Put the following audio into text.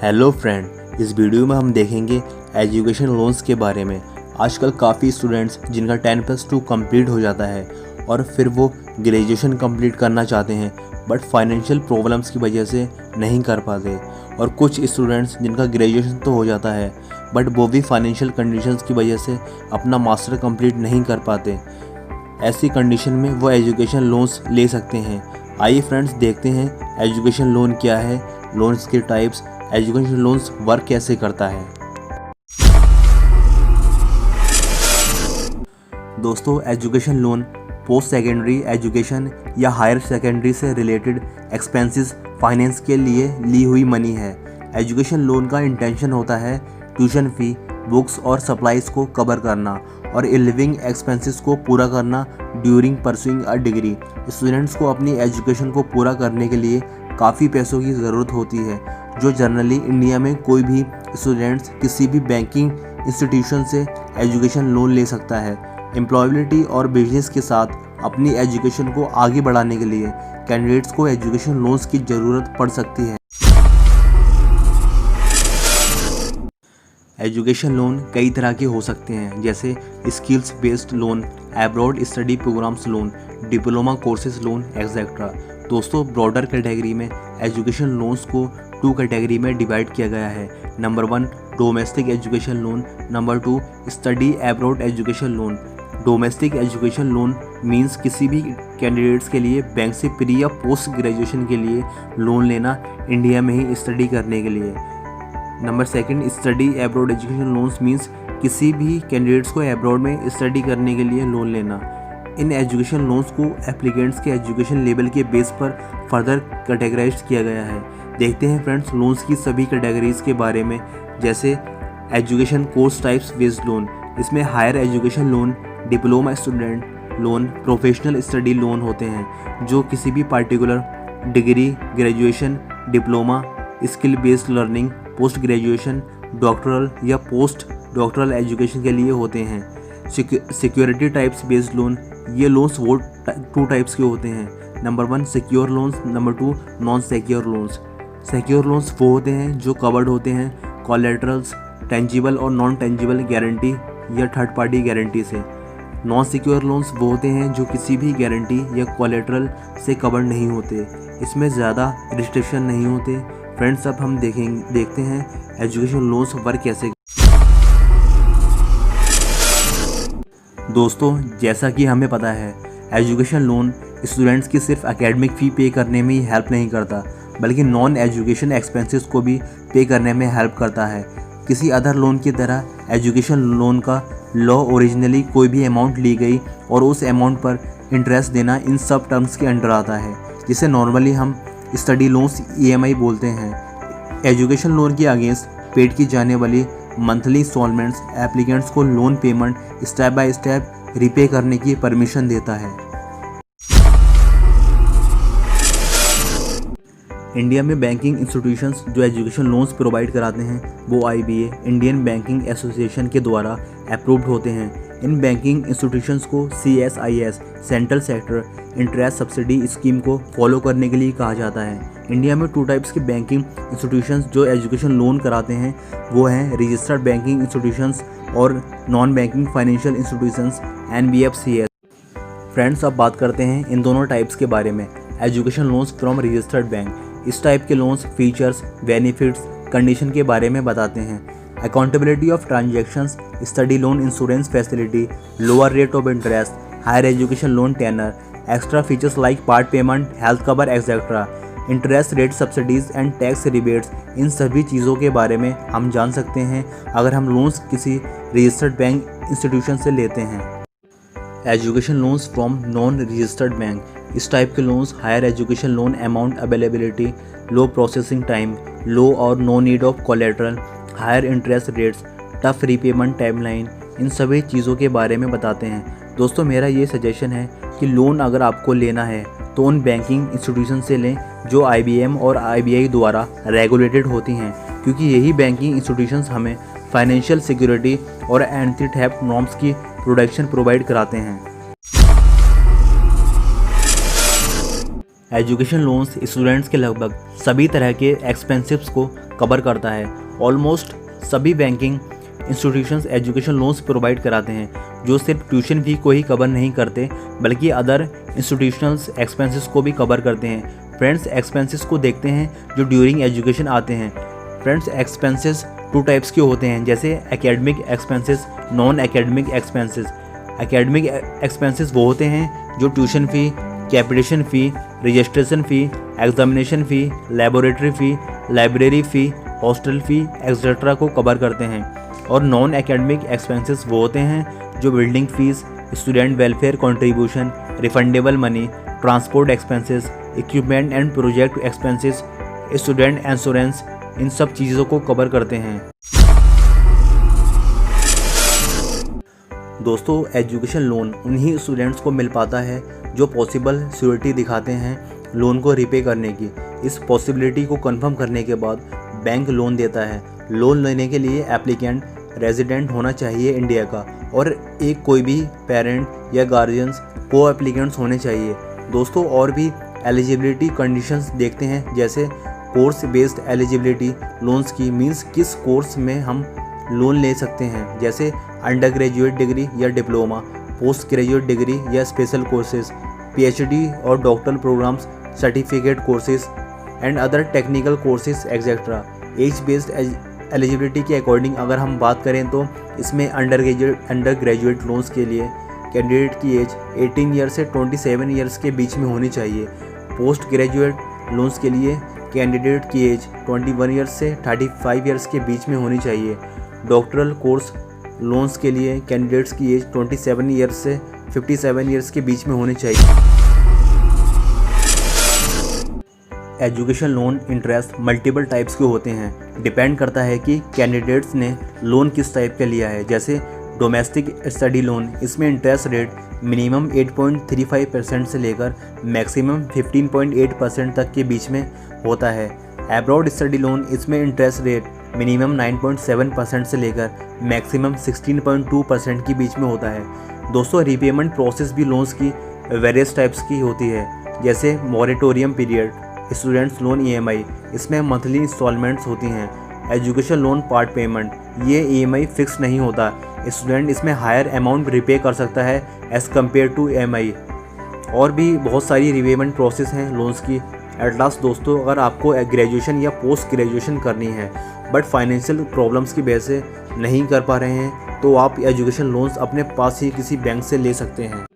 Hello friend, इस video में हम देखेंगे एजुकेशन लोन्स के बारे में। आजकल काफ़ी स्टूडेंट्स जिनका 10+2 कंप्लीट हो जाता है और फिर वो ग्रेजुएशन कंप्लीट करना चाहते हैं बट फाइनेंशियल प्रॉब्लम्स की वजह से नहीं कर पाते, और कुछ स्टूडेंट्स जिनका ग्रेजुएशन तो हो जाता है बट वो भी फाइनेंशियल कंडीशंस की वजह से अपना मास्टर कंप्लीट नहीं कर पाते। ऐसी कंडीशन में वो एजुकेशन लोन्स ले सकते हैं। आइए फ्रेंड्स, देखते हैं एजुकेशन लोन क्या है, लोन्स के टाइप्स, एजुकेशन लोन्स वर्क कैसे करता है। दोस्तों, education loan post secondary education या हायर सेकेंडरी से रिलेटेड एक्सपेंसेस फाइनेंस के लिए ली हुई मनी है। एजुकेशन लोन का इंटेंशन होता है ट्यूशन फ़ी, बुक्स और सप्लाइज को कवर करना और लिविंग एक्सपेंसेस को पूरा करना during pursuing a degree. Students को अपनी एजुकेशन को पूरा करने के लिए काफ़ी पैसों की ज़रूरत होती है, जो जनरली इंडिया में कोई भी स्टूडेंट्स किसी भी बैंकिंग इंस्टीट्यूशन से एजुकेशन लोन ले सकता है। एम्प्लॉयबिलिटी और बिजनेस के साथ अपनी एजुकेशन को आगे बढ़ाने के लिए कैंडिडेट्स को एजुकेशन लोन्स की ज़रूरत पड़ सकती है। एजुकेशन लोन कई तरह के हो सकते हैं, जैसे skills based loan, abroad study programs loan, diploma courses loan etcetera. दोस्तों, ब्रॉडर कैटेगरी में एजुकेशन लोन्स को 2 कैटेगरी में डिवाइड किया गया है। Number 1 domestic education loan, number 2 study abroad education loan. Domestic education loan means किसी भी कैंडिडेट्स के लिए बैंक से प्री या पोस्ट ग्रेजुएशन के लिए लोन लेना, इंडिया में ही स्टडी करने के लिए। Number 2 study abroad education loans means किसी भी कैंडिडेट्स को अब्रॉड में स्टडी करने के लिए लोन लेना। इन एजुकेशन लोन्स को एप्लीकेंट्स के एजुकेशन लेवल के बेस पर फर्दर कैटेगराइज किया गया है। देखते हैं फ्रेंड्स लोन्स की सभी कैटेगरीज के बारे में। जैसे education course types based loan, इसमें higher education loan, diploma student loan, professional study loan होते हैं, जो किसी भी particular degree, graduation, diploma, skill based learning, post graduation, doctoral या पोस्ट डॉक्टरल एजुकेशन के लिए होते हैं। सिक्योरिटी टाइप्स बेस्ड लोन, ये लोन्स वो 2 टाइप्स के होते हैं। Number 1 secure loans, number 2 non secure loans. Secure loans वो होते हैं जो कवर्ड होते हैं कोलैटरल्स, टेंजिबल और नॉन टेंजिबल गारंटी या थर्ड पार्टी गारंटी से। नॉन सिक्योर लोन्स वो होते हैं जो किसी भी गारंटी या कोलैटरल से कवर नहीं होते, इसमें ज़्यादा रिस्ट्रिक्शन नहीं होते। फ्रेंड्स, अब हम देखते हैं एजुकेशन लोन्स वर्क कैसे। दोस्तों, जैसा कि हमें पता है, एजुकेशन लोन स्टूडेंट्स की सिर्फ एकेडमिक फ़ी पे करने में ही हेल्प नहीं करता, बल्कि नॉन एजुकेशन एक्सपेंसेस को भी पे करने में हेल्प करता है। किसी अदर लोन की तरह एजुकेशन लोन का लॉ ओरिजिनली कोई भी अमाउंट ली गई और उस अमाउंट पर इंटरेस्ट देना इन सब टर्म्स के अंडर आता है, जिसे नॉर्मली हम स्टडी लोन्स EMI बोलते हैं। एजुकेशन लोन के अगेंस्ट पेड की जाने वाली मंथली इंस्टॉलमेंट्स एप्लीकेंट्स को loan payment step by step repay करने की परमिशन देता है। इंडिया में बैंकिंग इंस्टीट्यूशंस जो एजुकेशन लोन्स प्रोवाइड कराते हैं वो IBA इंडियन बैंकिंग एसोसिएशन के द्वारा अप्रूव्ड होते हैं। इन बैंकिंग इंस्टीट्यूशंस को CSIS central sector interest subsidy scheme को फॉलो करने के लिए कहा जाता है। इंडिया में 2 टाइप्स के बैंकिंग इंस्टीट्यूशंस जो एजुकेशन लोन कराते हैं वो हैं रजिस्टर्ड बैंकिंग इंस्टीट्यूशंस और non banking financial institutions NBFCS। Friends, अब बात करते हैं इन दोनों टाइप्स के बारे में। Education loans from registered bank, इस टाइप के लोन्स फीचर्स, बेनिफिट्स, कंडीशन के बारे में बताते हैं। Accountability of transactions, study loan insurance facility, lower rate of interest, higher education loan tenure, extra features like part payment, health cover etcetera, interest rate subsidies and tax rebates. इन सभी चीज़ों के बारे में हम जान सकते हैं अगर हम लोन्स किसी रजिस्टर्ड बैंक इंस्टीट्यूशन से लेते हैं। Education loans from non registered bank, इस टाइप के loans higher education loan amount availability, low processing time, low और no need of collateral, higher interest rates, tough repayment timeline, इन सभी चीज़ों के बारे में बताते हैं। दोस्तों, मेरा ये सजेशन है कि लोन अगर आपको लेना है तो उन बैंकिंग इंस्टीट्यूशन से लें जो IBM और IBI द्वारा रेगुलेटेड होती हैं, क्योंकि यही बैंकिंग इंस्टीट्यूशंस हमें फाइनेंशियल सिक्योरिटी और एंटी थेफ्ट नॉर्म्स की प्रोटेक्शन प्रोवाइड कराते हैं। एजुकेशन लोन्स स्टूडेंट्स के लगभग सभी तरह के एक्सपेंसिव्स को कवर करता है। ऑलमोस्ट सभी banking institutions education loans provide कराते हैं, जो सिर्फ ट्यूशन फी को ही कवर नहीं करते बल्कि अदर इंस्टीट्यूशनल्स एक्सपेंसेस को भी कवर करते हैं। फ्रेंड्स, एक्सपेंसेस को देखते हैं जो ड्यूरिंग एजुकेशन आते हैं। फ्रेंड्स, एक्सपेंसेस 2 टाइप्स के होते हैं, जैसे academic expenses, non academic expenses. Academic expenses वो होते हैं जो tuition fee, capitation fee, registration fee, examination fee, laboratory fee, library fee, hostel fee etcetera को कवर करते हैं। और नॉन एकेडमिक एक्सपेंसेस वो होते हैं जो building fees, student welfare contribution, refundable money, transport expenses, equipment and project expenses, student insurance, इन सब चीज़ों को कवर करते हैं। दोस्तों, एजुकेशन लोन उन्हीं स्टूडेंट्स को मिल पाता है जो पॉसिबल श्योरिटी दिखाते हैं लोन को रिपे करने की। इस पॉसिबिलिटी को कंफर्म करने के बाद बैंक लोन देता है। लोन लेने के लिए एप्लीकेंट रेजिडेंट होना चाहिए इंडिया का, और एक कोई भी पेरेंट या गार्जियंस को एप्लीकेंट्स होने चाहिए। दोस्तों, और भी एलिजिबिलिटी कंडीशंस देखते हैं, जैसे कोर्स बेस्ड एलिजिबिलिटी लोन्स की, मींस किस कोर्स में हम लोन ले सकते हैं, जैसे अंडर ग्रेजुएट डिग्री या डिप्लोमा, पोस्ट ग्रेजुएट डिग्री या स्पेशल कोर्सेज, पीएचडी और doctoral programs, certificate courses and other technical courses etcetera. Age based eligibility के अकॉर्डिंग अगर हम बात करें तो इसमें अंडर ग्रेजुएट लोन्स के लिए कैंडिडेट की एज 18 ईयर से 27 ईयर्स के बीच में होनी चाहिए। पोस्ट ग्रेजुएट लोन्स के लिए कैंडिडेट की एज 21 ईयर्स से 35 ईयर्स के बीच में होनी चाहिए। डॉक्टरल कोर्स लोन्स के लिए कैंडिडेट्स की एज 27 ईयर्स से 57 ईयर्स के बीच में होनी चाहिए। Education loan interest multiple types के होते हैं, डिपेंड करता है कि कैंडिडेट्स ने लोन किस टाइप का लिया है। जैसे डोमेस्टिक स्टडी लोन, इसमें इंटरेस्ट रेट मिनिमम 8.35% से लेकर मैक्सिमम 15.8% तक के बीच में होता है। एब्रॉड स्टडी लोन, इसमें इंटरेस्ट रेट मिनिमम 9.7% से लेकर मैक्सिमम 16.2% के बीच में होता है। दोस्तों, रीपेमेंट प्रोसेस भी लोन्स की वेरियस टाइप्स की होती है, जैसे moratorium period, students loan EMI, इसमें मंथली इंस्टॉलमेंट्स होती हैं। एजुकेशन लोन पार्ट पेमेंट, ये EMI फिक्स नहीं होता, स्टूडेंट इसमें हायर अमाउंट रिपे कर सकता है एज़ कम्पेयर टू EMI। और भी बहुत सारी रीपेमेंट प्रोसेस हैं लोन्स की। एट लास्ट दोस्तों, अगर आपको ग्रेजुएशन या पोस्ट ग्रेजुएशन करनी है बट फाइनेंशियल प्रॉब्लम्स की वजह से नहीं कर पा रहे हैं, तो आप एजुकेशन लोन्स अपने पास ही किसी बैंक से ले सकते हैं।